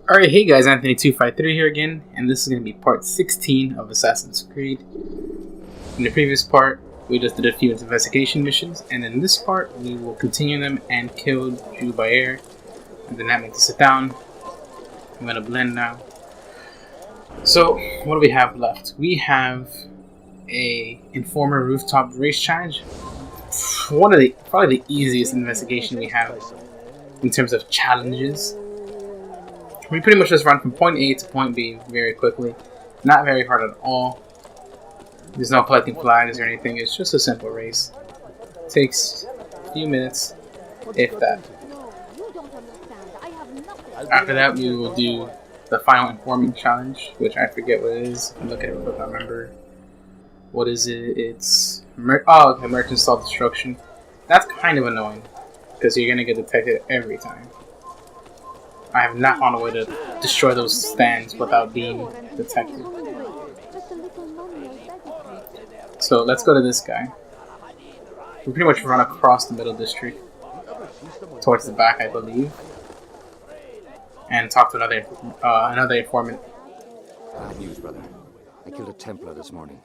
Alright, hey guys, Anthony253 here again, and this is going to be part 16 of Assassin's Creed. In the previous part, we just did a few investigation missions, and in this part, we will continue them and kill Jubair. And then that makes us sit down. I'm going to blend now. So, what do we have left? We have a Informer Rooftop Race Challenge. One of probably the easiest investigation we have in terms of challenges. We pretty much just run from point A to point B very quickly. Not very hard at all. There's no collecting flags or anything. It's just a simple race. Takes a few minutes, if that. After that, we will do the final informing challenge, which I forget what it is. I'll look at it real quick. I remember. What is it? It's okay, merchant stall destruction. That's kind of annoying because you're gonna get detected every time. I have not found a way to destroy those stands without being detected. So let's go to this guy. We pretty much run across the middle district towards the back, I believe, and talk to another informant. Bad news, brother. I killed a Templar this morning.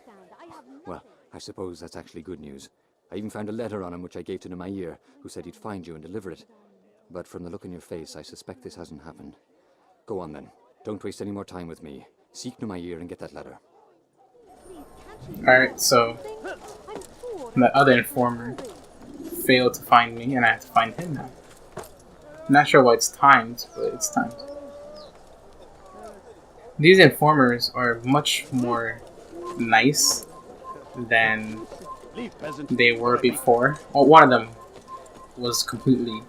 Well, I suppose that's actually good news. I even found a letter on him which I gave to Numair, who said he'd find you and deliver it. But from the look in your face, I suspect this hasn't happened. Go on then. Don't waste any more time with me. Seek Numair and get that letter. Alright, so the other informer failed to find me, and I have to find him now. I'm not sure why it's timed, but it's timed. These informers are much more nice than they were before. Well, one of them was completely...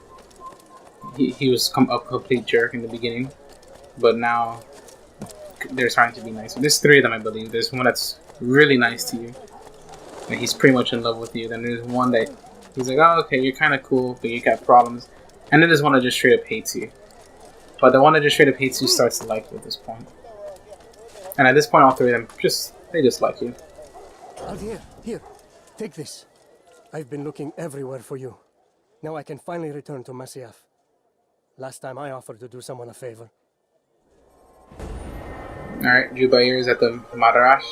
He was a complete jerk in the beginning, but now they're starting to be nice. There's three of them, I believe. There's one that's really nice to you, and he's pretty much in love with you. Then there's one that he's like, oh, okay, you're kind of cool, but you got problems. And then there's one that just straight up hates you. But the one that just straight up hates you starts to like you at this point. And at this point, all three of them, they just like you. Here, take this. I've been looking everywhere for you. Now I can finally return to Masyaf. Last time I offered to do someone a favor. Alright, Jubair is at the Madrash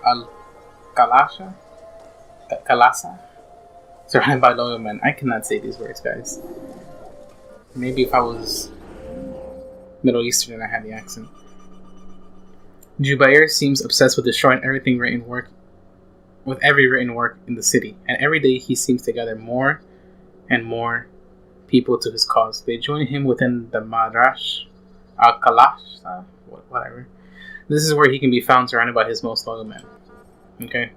al-Kalasa? Kalasa? Surrounded by loyal men. I cannot say these words, guys. Maybe if I was Middle Eastern and I had the accent. Jubair seems obsessed with destroying every written work in the city, and every day he seems to gather more and more people to his cause. They join him within the Madrash al-Kalasa, whatever. This is where he can be found surrounded by his most loyal men. Okay.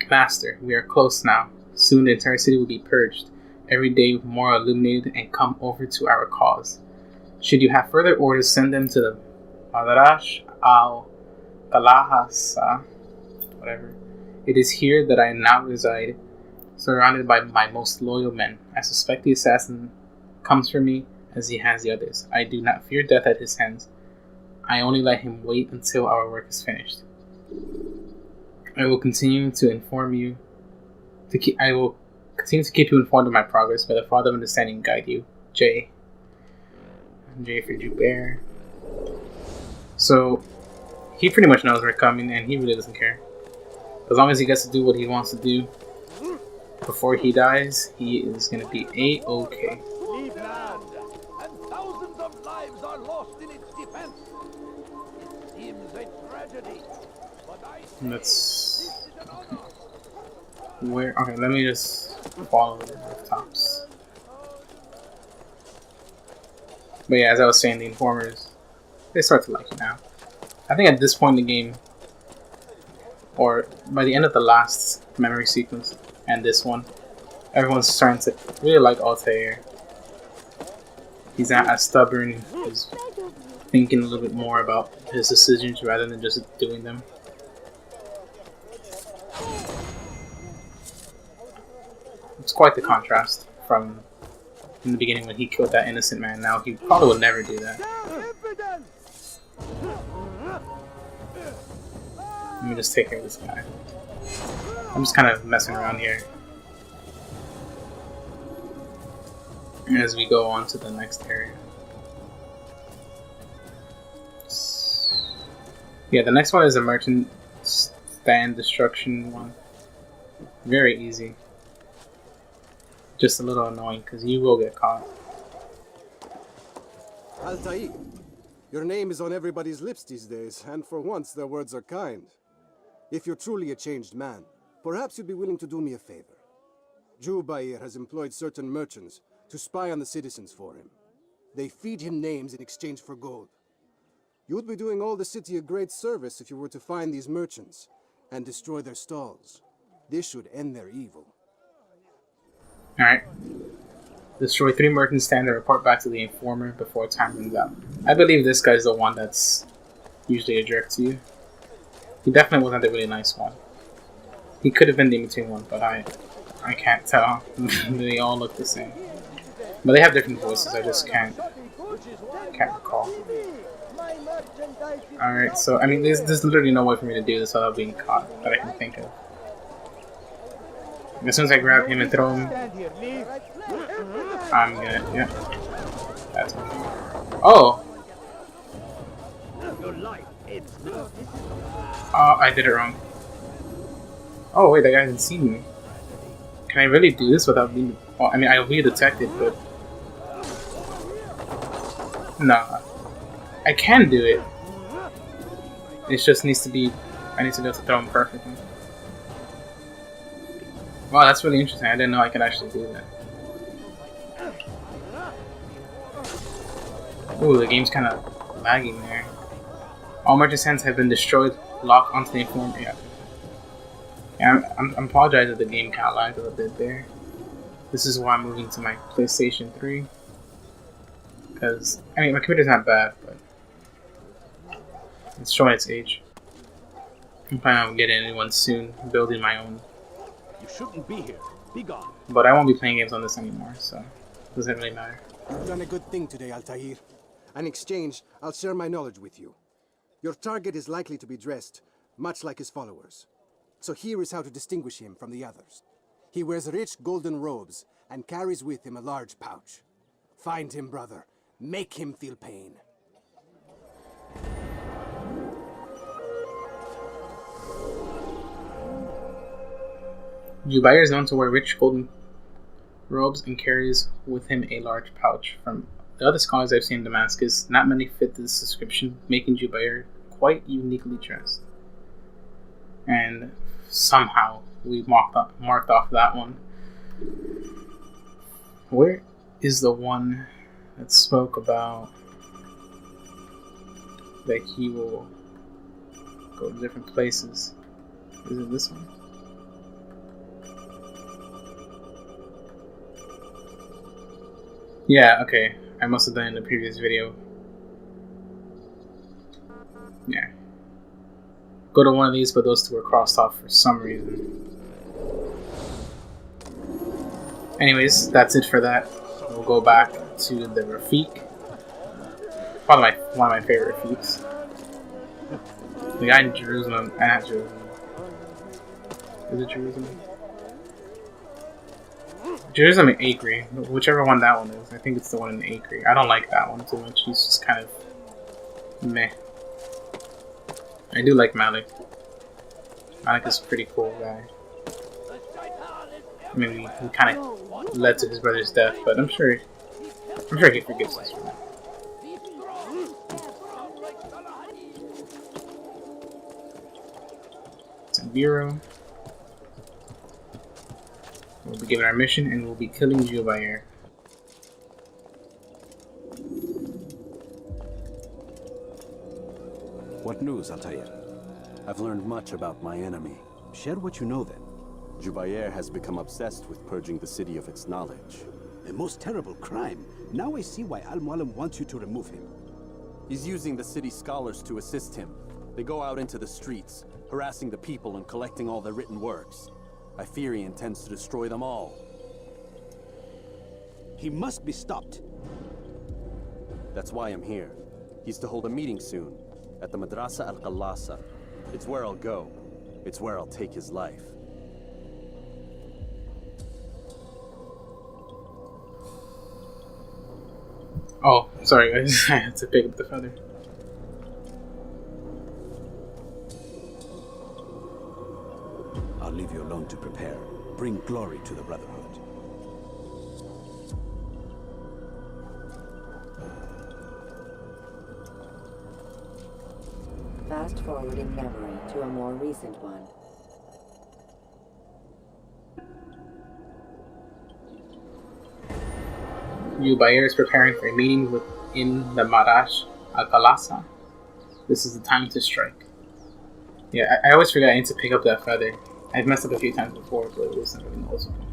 Master, we are close now. Soon the entire city will be purged, every day more illuminated, and come over to our cause. Should you have further orders, send them to the Madrash al-Kalasa, whatever. It is here that I now reside, surrounded by my most loyal men. I suspect the assassin comes for me as he has the others. I do not fear death at his hands. I only let him wait until our work is finished. I will continue to inform you. I will continue to keep you informed of my progress. May the Father of Understanding guide you. J. J for Jubair. So he pretty much knows we're coming, and he really doesn't care. As long as he gets to do what he wants to do before he dies, he is going to be A-okay. Leave land, and thousands of lives are lost in its defense. It seems a tragedy, but Let's... Okay. Okay, let me just follow the rooftops. But yeah, as I was saying, the informers, they start to like you now. I think at this point in the game, or by the end of the last memory sequence and this one, everyone's starting to really like Altair. He's not as stubborn. He's thinking a little bit more about his decisions rather than just doing them. It's quite the contrast from in the beginning when he killed that innocent man. Now he probably would never do that. Let me just take care of this guy. I'm just kind of messing around here as we go on to the next area. Yeah, the next one is a merchant stand destruction one. Very easy. Just a little annoying because you will get caught. Altair, your name is on everybody's lips these days, and for once their words are kind. If you're truly a changed man, perhaps you'd be willing to do me a favor. Jubair has employed certain merchants to spy on the citizens for him. They feed him names in exchange for gold. You'd be doing all the city a great service if you were to find these merchants and destroy their stalls. This should end their evil. Alright. Destroy 3 merchant stands and report back to the informer before time runs out. I believe this guy's the one that's usually a jerk to you. He definitely wasn't the really nice one. He could have been the in-between one, but I can't tell. They all look the same. But they have different voices, I just can't recall. Alright, so I mean there's literally no way for me to do this without being caught that I can think of. As soon as I grab him and throw him, I'm gonna, yeah. That's okay. Oh! Oh, I did it wrong. Oh wait, that guy hasn't seen me. Can I really do this without being, well, I mean I'll be detected, but no. I can do it. It just needs to be, I need to be able to throw him perfectly. Wow, that's really interesting. I didn't know I could actually do that. Ooh, the game's kind of lagging there. All merchant stands have been destroyed. Lock onto the informer. Yeah, I'm apologizing that the game kind of lagged a little bit there. This is why I'm moving to my PlayStation 3. Because, I mean, my computer's not bad, but it's showing its age. I'm planning on getting a new one soon, building my own. You shouldn't be here. Be gone. But I won't be playing games on this anymore, so it doesn't really matter. You've done a good thing today, Altair. In exchange, I'll share my knowledge with you. Your target is likely to be dressed much like his followers. So here is how to distinguish him from the others. He wears rich golden robes and carries with him a large pouch. Find him, brother. Make him feel pain. Jubair is known to wear rich golden robes and carries with him a large pouch. From the other scholars I've seen in Damascus, not many fit this description, making Jubair quite uniquely dressed. And somehow we marked off that one. Where is the one that spoke about that he will go to different places? Is it this one? Yeah, okay. I must have done it in the previous video. Yeah. Go to one of these, but those two were crossed off for some reason. Anyways, that's it for that. We'll go back to the Rafiq. One of my favorite Rafiqs. The guy in Jerusalem, not Jerusalem. Is it Jerusalem? Jerusalem and Acre, whichever one that one is. I think it's the one in Acre. I don't like that one too much. He's just kind of meh. I do like Malik. Malik is a pretty cool guy. I mean, he kind of led to his brother's death, but I'm sure he forgives us for that. It's in Bureau. We'll be given our mission and we'll be killing Jubair. What news, Altair? I've learned much about my enemy. Share what you know then. Jubair has become obsessed with purging the city of its knowledge. A most terrible crime. Now I see why Al-Mualim wants you to remove him. He's using the city scholars to assist him. They go out into the streets, harassing the people and collecting all their written works. I fear he intends to destroy them all. He must be stopped. That's why I'm here. He's to hold a meeting soon, at the Madrasa al-Qallasa. It's where I'll go. It's where I'll take his life. Oh, sorry guys, I had to pick up the feather. I'll leave you alone to prepare. Bring glory to the Brotherhood. Fast forwarding memory to a more recent one. Yubair is preparing for a meeting within the Marash Alcalasa. This is the time to strike. Yeah, I always forget I need to pick up that feather. I've messed up a few times before, but it wasn't really noticeable.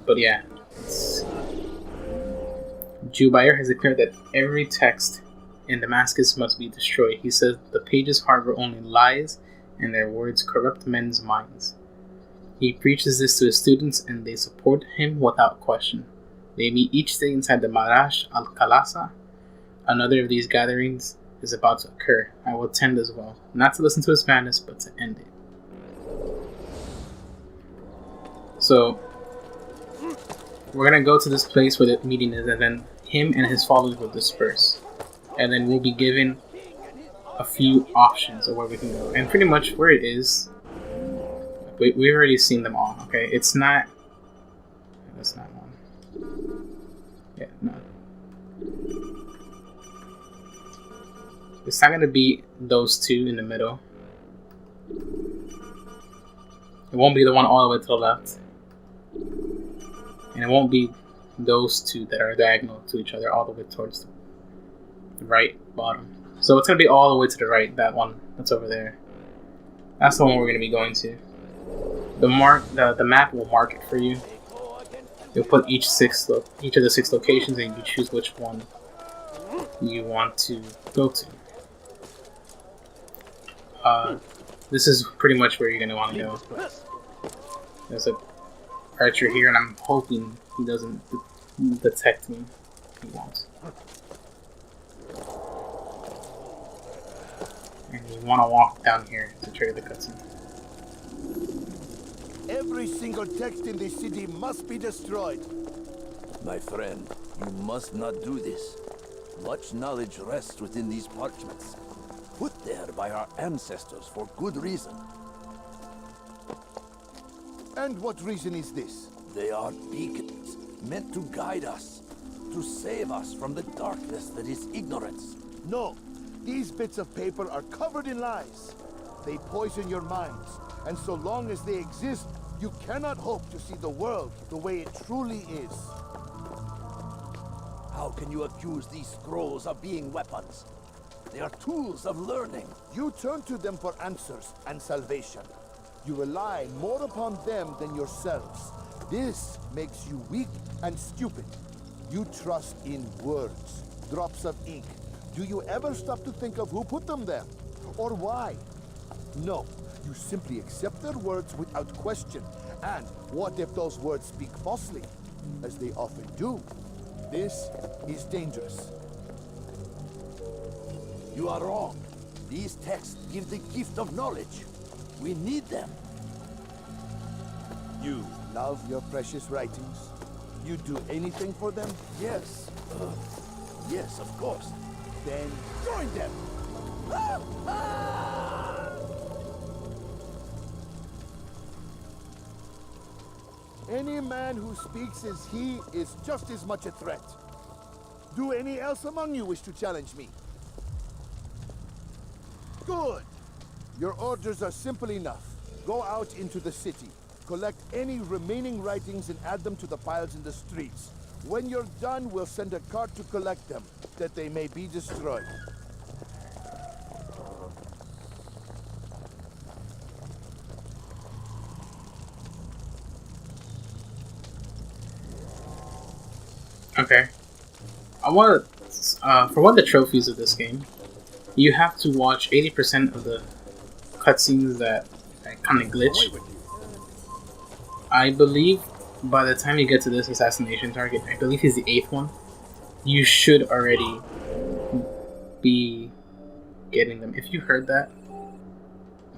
But yeah. Jubair has declared that every text in Damascus must be destroyed. He says the pages harbor only lies and their words corrupt men's minds. He preaches this to his students and they support him without question. They meet each day inside the Marash al-Khalasa. Another of these gatherings is about to occur. I will attend as well, not to listen to his madness, but to end it. So, we're going to go to this place where the meeting is, and then him and his followers will disperse. And then we'll be given a few options of where we can go. And pretty much where it is, we've already seen them all, okay? It's not... That's not one. Yeah, no. It's not going to be those two in the middle. It won't be the one all the way to the left. And it won't be those two that are diagonal to each other all the way towards the right bottom. So it's going to be all the way to the right, that one that's over there. That's the one we're going to be going to. The map will mark it for you. You'll put each of the 6 locations and you choose which one you want to go to. This is pretty much where you're going to want to go. There's a archer here, and I'm hoping he doesn't detect me. He won't. And you want to walk down here to trigger the cutscene. Every single text in this city must be destroyed. My friend, you must not do this. Much knowledge rests within these parchments, put there by our ancestors for good reason. And what reason is this? They are beacons, meant to guide us, to save us from the darkness that is ignorance. No, these bits of paper are covered in lies. They poison your minds, and so long as they exist, you cannot hope to see the world the way it truly is. How can you accuse these scrolls of being weapons? They are tools of learning. You turn to them for answers and salvation. You rely more upon them than yourselves. This makes you weak and stupid. You trust in words, drops of ink. Do you ever stop to think of who put them there? Or why? No, you simply accept their words without question. And what if those words speak falsely? As they often do. This is dangerous. You are wrong. These texts give the gift of knowledge. We need them. You love your precious writings? You'd do anything for them? Yes. Yes, of course. Then join them! Any man who speaks as he is just as much a threat. Do any else among you wish to challenge me? Good! Your orders are simple enough. Go out into the city. Collect any remaining writings and add them to the piles in the streets. When you're done, we'll send a cart to collect them, that they may be destroyed. Okay. I want to, for one of the trophies of this game, you have to watch 80% of the cutscenes that kind of glitch. I believe by the time you get to this assassination target, I believe he's the 8th one, you should already be getting them. If you heard that,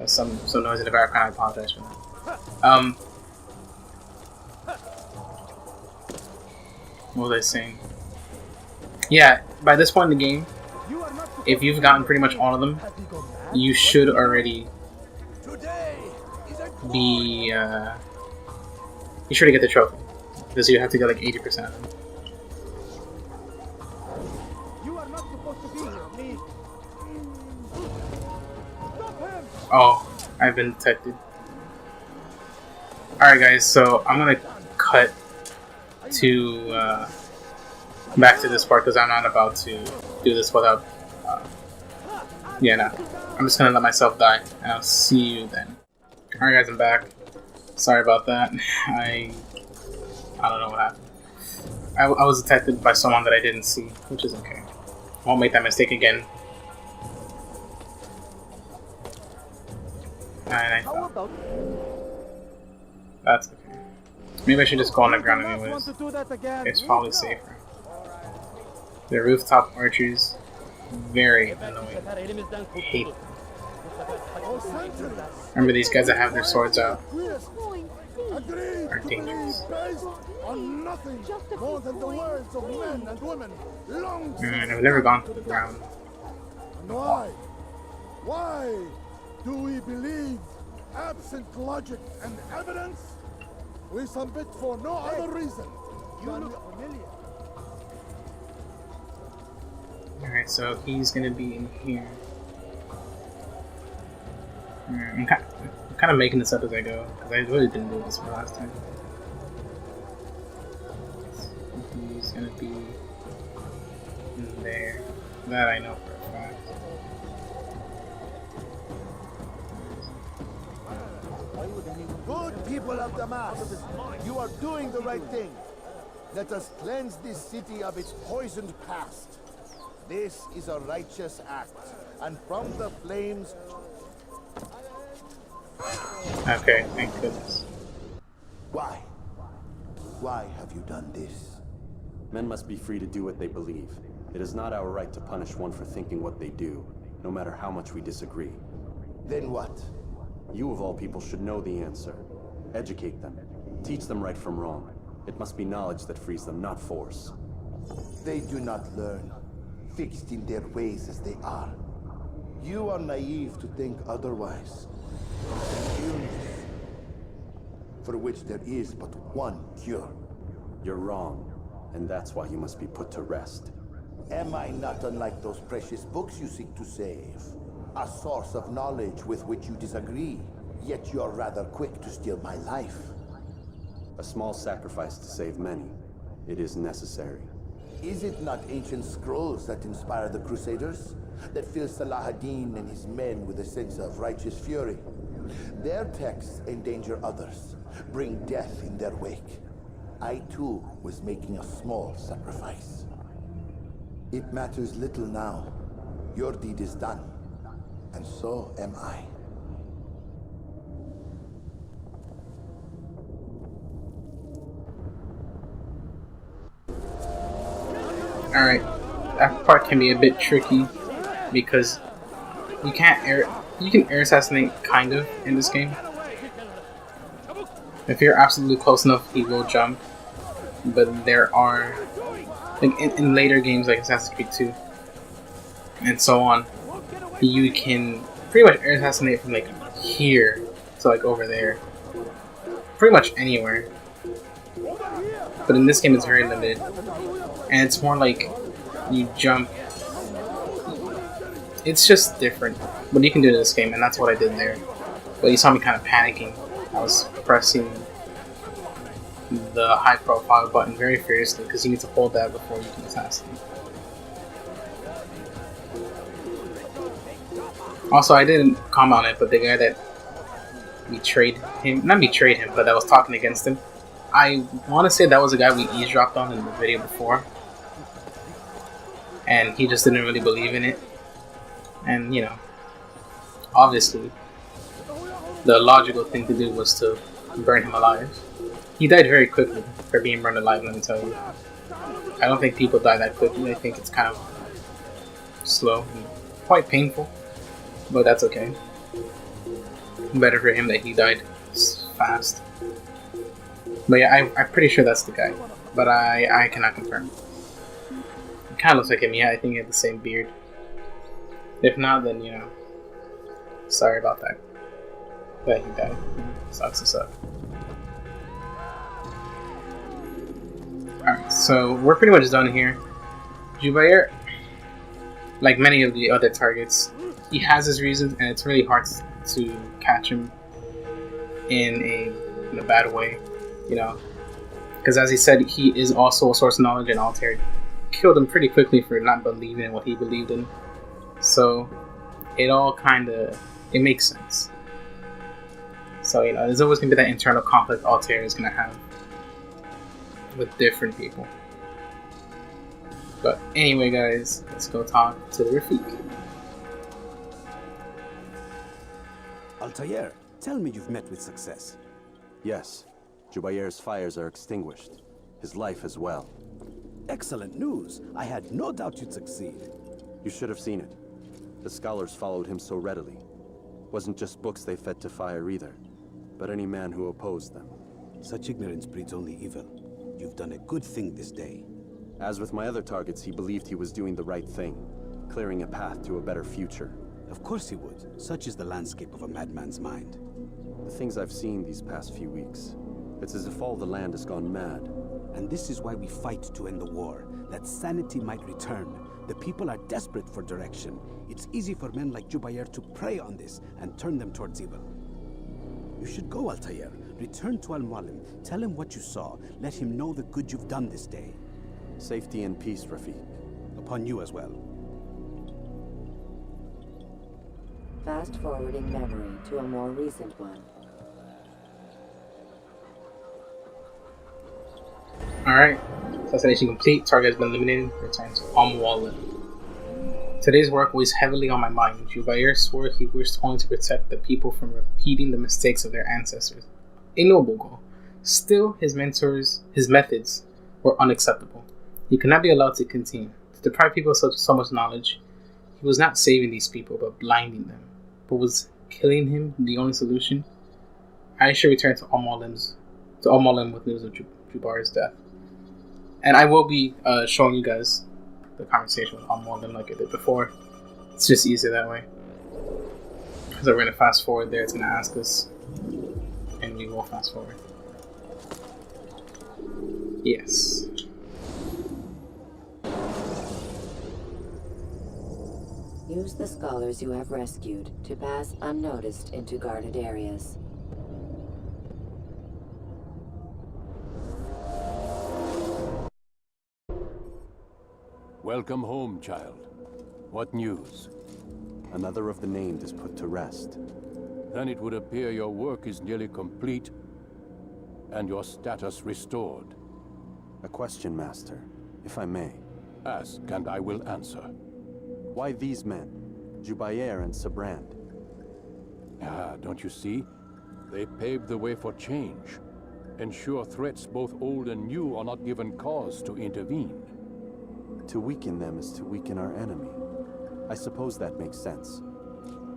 some noise in the background, I apologize for that. What was I saying? Yeah, by this point in the game, if you've gotten pretty much all of them, you should already be, you should get the trophy. Because you have to get like 80% of them. You are not supposed to be here, me. Stop him! Oh, I've been detected. Alright guys, so I'm gonna cut to, back to this part because I'm not about to do this without, yeah, no. I'm just gonna let myself die, and I'll see you then. Alright guys, I'm back. Sorry about that. I don't know what happened. I was detected by someone that I didn't see, which is okay. I won't make that mistake again. And I fell. That's okay. Maybe I should just go on the ground anyways. It's probably safer. The rooftop archers, very annoying. I hate them. Remember these guys that have their swords out are dangerous. On nothing more than the words of men and women. I've never gone to the ground. And why? Why do we believe, absent logic and evidence? We submit for no other reason. You look familiar. Alright, so he's gonna be in here. I'm kind of making this up as I go, because I really didn't do this for last time. He's gonna be in there. That I know for a fact. Good people of Damas, you are doing the right thing. Let us cleanse this city of its poisoned past. This is a righteous act, and from the flames... Okay, thank goodness. Why? Why have you done this? Men must be free to do what they believe. It is not our right to punish one for thinking what they do, no matter how much we disagree. Then what? You of all people should know the answer. Educate them. Teach them right from wrong. It must be knowledge that frees them, not force. They do not learn, fixed in their ways as they are. You are naive to think otherwise. An illness, for which there is but one cure. You're wrong, and that's why you must be put to rest. Am I not unlike those precious books you seek to save? A source of knowledge with which you disagree, yet you are rather quick to steal my life. A small sacrifice to save many. It is necessary. Is it not ancient scrolls that inspire the Crusaders? That fill Salah ad-Din and his men with a sense of righteous fury? Their texts endanger others, bring death in their wake. I too was making a small sacrifice. It matters little now. Your deed is done, and so am I. Alright, that part can be a bit tricky because you can air assassinate kind of in this game. If you're absolutely close enough, he will jump. But there are, like in later games like Assassin's Creed 2 and so on, you can pretty much air assassinate from like here to like over there, pretty much anywhere. But in this game, it's very limited, and it's more like you jump. It's just different, but you can do it in this game, and that's what I did there. But you saw me kind of panicking. I was pressing the high profile button very furiously because you need to hold that before you can assassinate. Also, I didn't comment on it, but the guy that betrayed him, not betrayed him, but that was talking against him, I want to say that was the guy we eavesdropped on in the video before. And he just didn't really believe in it. And, you know, obviously, the logical thing to do was to burn him alive. He died very quickly for being burned alive, let me tell you. I don't think people die that quickly. I think it's kind of slow and quite painful. But that's okay. Better for him that he died fast. But yeah, I'm pretty sure that's the guy. But I cannot confirm. It kind of looks like him, yeah. I think he had the same beard. If not, then, you know, Sorry about that. That he died. Sucks to suck. Alright, so we're pretty much done here. Jubair, like many of the other targets, he has his reasons, and it's really hard to catch him in a bad way, you know. Because as he said, he is also a source of knowledge, and Altair killed him pretty quickly for not believing in what he believed in. So it all it makes sense. So, you know, there's always going to be that internal conflict Altair is going to have with different people. But anyway, guys, let's go talk to the Rafik. Altair, tell me you've met with success. Yes. Jubair's fires are extinguished. His life as well. Excellent news. I had no doubt you'd succeed. You should have seen it. The scholars followed him so readily. Wasn't just books they fed to fire either, but any man who opposed them. Such ignorance breeds only evil. You've done a good thing this day. As with my other targets, he believed he was doing the right thing, clearing a path to a better future. Of course he would. Such is the landscape of a madman's mind. The things I've seen these past few weeks, it's as if all the land has gone mad. And this is why we fight to end the war, that sanity might return. The people are desperate for direction. It's easy for men like Jubair to prey on this and turn them towards evil. You should go, Altair. Return to Al-Mualim. Tell him what you saw. Let him know the good you've done this day. Safety and peace, Rafik. Upon you as well. Fast forwarding memory to a more recent one. Alright, assassination complete, target has been eliminated, return to Al-Mualim. Today's work weighs heavily on my mind. Jubair swore he wished only to protect the people from repeating the mistakes of their ancestors. A noble goal. Still, his methods were unacceptable. He could not be allowed to continue. To deprive people of so much knowledge, he was not saving these people, but blinding them. But was killing him the only solution? I should return to Al-Mualim with news of Jubair's death. And I will be showing you guys the conversation with Al-Mualim like I did before. It's just easier that way. So we're going to fast forward there. It's going to ask us. And we will fast forward. Yes. Use the scholars you have rescued to pass unnoticed into guarded areas. Welcome home, child. What news? Another of the named is put to rest. Then it would appear your work is nearly complete and your status restored. A question, Master, if I may. Ask, and I will answer. Why these men? Jubair and Sabrand. Ah, don't you see? They paved the way for change. Ensure threats both old and new are not given cause to intervene. To weaken them is to weaken our enemy. I suppose that makes sense.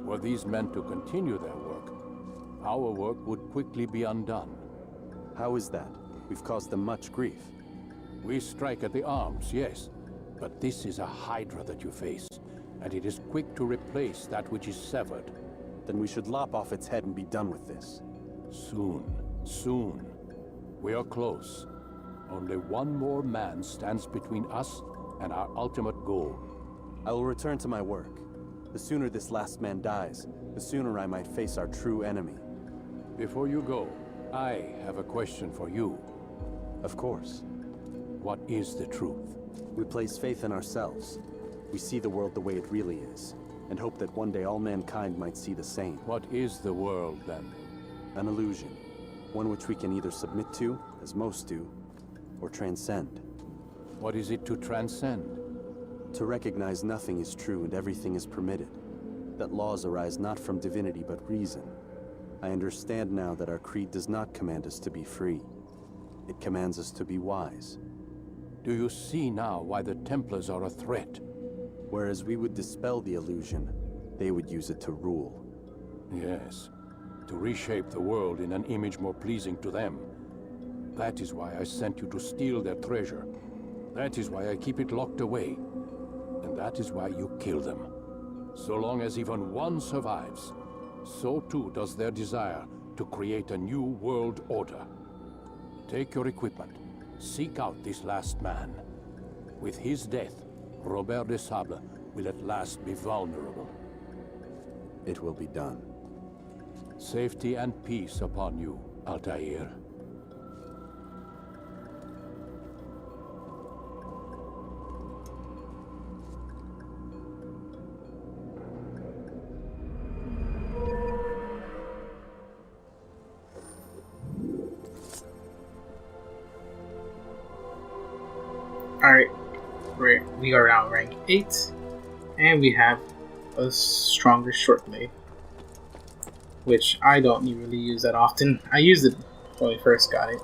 Were these men to continue their work, our work would quickly be undone. How is that? We've caused them much grief. We strike at the arms, yes, but this is a hydra that you face, and it is quick to replace that which is severed. Then we should lop off its head and be done with this. Soon, soon. We are close. Only one more man stands between us and our ultimate goal. I will return to my work. The sooner this last man dies, the sooner I might face our true enemy. Before you go, I have a question for you. Of course. What is the truth? We place faith in ourselves. We see the world the way it really is, and hope that one day all mankind might see the same. What is the world, then? An illusion. One which we can either submit to, as most do, or transcend. What is it to transcend? To recognize nothing is true and everything is permitted. That laws arise not from divinity but reason. I understand now that our creed does not command us to be free. It commands us to be wise. Do you see now why the Templars are a threat? Whereas we would dispel the illusion, they would use it to rule. Yes, to reshape the world in an image more pleasing to them. That is why I sent you to steal their treasure. That is why I keep it locked away. And that is why you kill them. So long as even one survives, so too does their desire to create a new world order. Take your equipment. Seek out this last man. With his death, Robert de Sable will at last be vulnerable. It will be done. Safety and peace upon you, Altair. Alright, we are now rank 8, and we have a stronger short blade, which I don't really use that often. I used it when we first got it,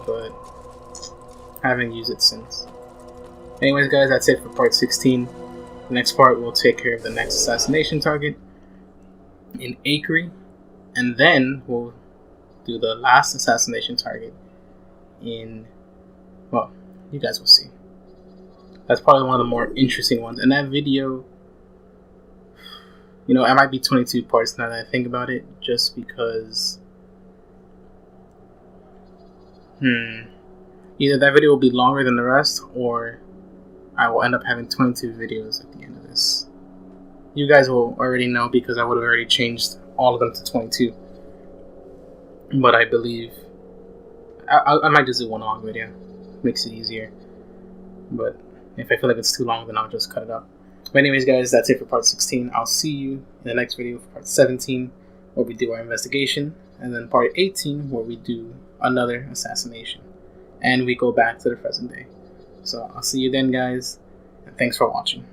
but haven't used it since. Anyways guys, that's it for part 16. The next part will take care of the next assassination target in Acre, and then we'll do the last assassination target in, well, you guys will see. That's probably one of the more interesting ones. And that video, you know, it might be 22 parts now that I think about it, just because either that video will be longer than the rest, or I will end up having 22 videos at the end of this. You guys will already know because I would have already changed all of them to 22. But I believe I might just do one long video. Makes it easier. But if I feel like it's too long, then I'll just cut it up. But anyways guys, that's it for part 16. I'll see you in the next video for part 17, where we do our investigation, and then part 18, where we do another assassination, and we go back to the present day. So I'll see you then guys, and thanks for watching.